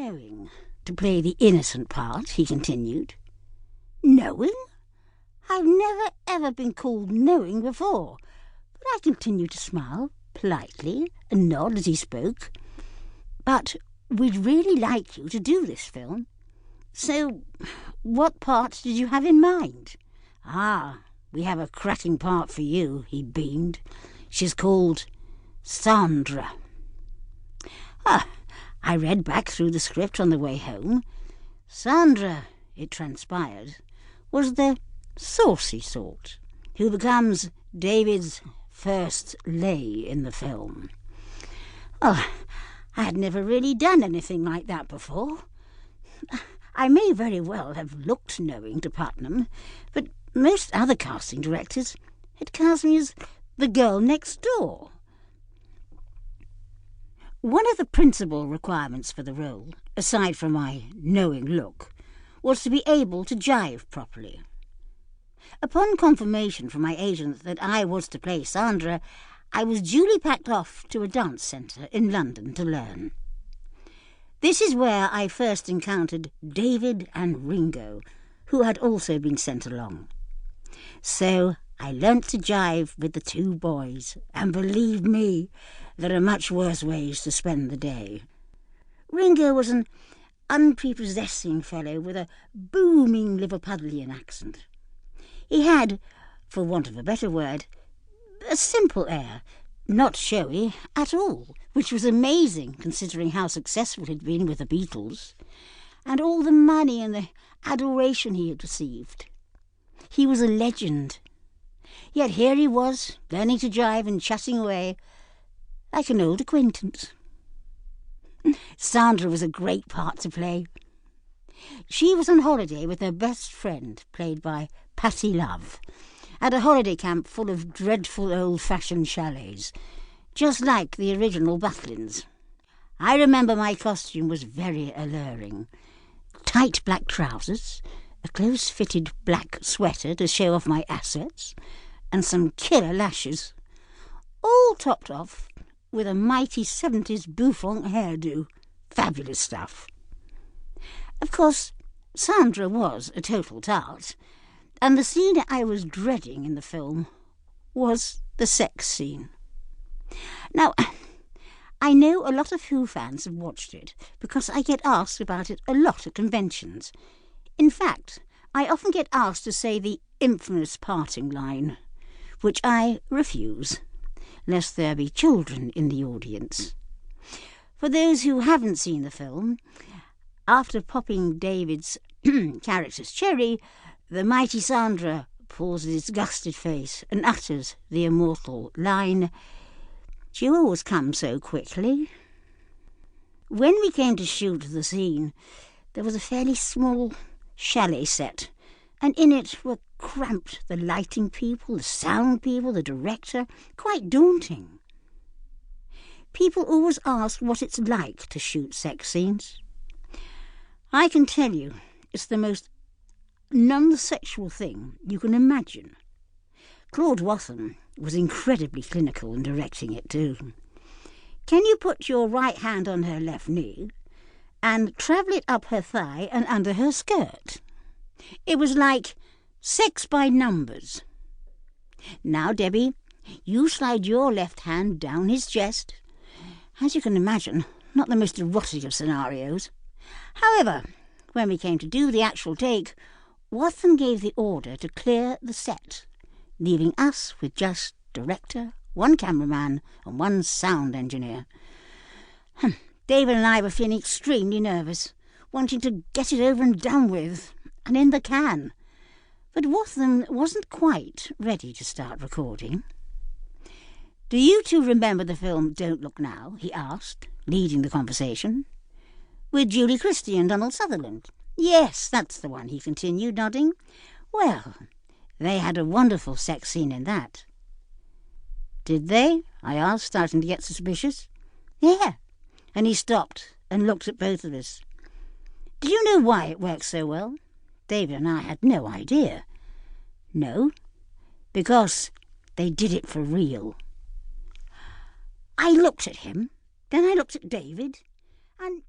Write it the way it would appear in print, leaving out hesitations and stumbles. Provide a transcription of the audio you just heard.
knowing to play the innocent part, he continued. Knowing? I've never ever been called knowing before, but I continued to smile politely and nod as he spoke. But we'd really like you to do this film. So, what part did you have in mind? Ah, we have a cracking part for you, he beamed. She's called Sandra. I read back through the script on the way home. Sandra, it transpired, was the saucy sort who becomes David's first lay in the film. Oh, I had never really done anything like that before. I may very well have looked knowing to Putnam, but most other casting directors had cast me as the girl next door. One of the principal requirements for the role, aside from my knowing look, was to be able to jive properly. Upon confirmation from my agent that I was to play Sandra, I was duly packed off to a dance centre in London to learn. This is where I first encountered David and Ringo, who had also been sent along. So I learnt to jive with the two boys, and believe me, there are much worse ways to spend the day. Ringo was an unprepossessing fellow with a booming Liverpudlian accent. He had, for want of a better word, a simple air, not showy at all, which was amazing considering how successful he'd been with the Beatles, and all the money and the adoration he had received. He was a legend. Yet here he was, learning to jive and chatting away like an old acquaintance. Sandra was a great part to play. She was on holiday with her best friend, played by Patty Love, at a holiday camp full of dreadful old-fashioned chalets, just like the original Butlins. I remember my costume was very alluring. Tight black trousers, a close-fitted black sweater to show off my assets, and some killer lashes, all topped off with a mighty 70s bouffant hairdo. Fabulous stuff. Of course, Sandra was a total tart, and the scene I was dreading in the film was the sex scene. Now, I know a lot of Who fans have watched it because I get asked about it a lot at conventions. In fact, I often get asked to say the infamous parting line, which I refuse, lest there be children in the audience. For those who haven't seen the film, after popping David's character's cherry, the mighty Sandra pulls a disgusted face and utters the immortal line, "Do you always come so quickly?" When we came to shoot the scene, there was a fairly small chalet set, and in it were cramped the lighting people, the sound people, the director. Quite daunting. People always ask what it's like to shoot sex scenes. I can tell you, it's the most non-sexual thing you can imagine. Claude Watling was incredibly clinical in directing it too. Can you put your right hand on her left knee and travel it up her thigh and under her skirt? It was like sex by numbers. Now, Debbie, you slide your left hand down his chest. As you can imagine, not the most erotic of scenarios. However, when we came to do the actual take, Watling gave the order to clear the set, leaving us with just director, one cameraman and one sound engineer. David and I were feeling extremely nervous, wanting to get it over and done with, and in the can. But Watling wasn't quite ready to start recording. "Do you two remember the film Don't Look Now?" he asked, leading the conversation. "With Julie Christie and Donald Sutherland." "Yes, that's the one," he continued, nodding. "Well, they had a wonderful sex scene in that." "Did they?" I asked, starting to get suspicious. "Yeah." And he stopped and looked at both of us. "Do you know why it worked so well?" David and I had no idea. "No, because they did it for real." I looked at him, then I looked at David, and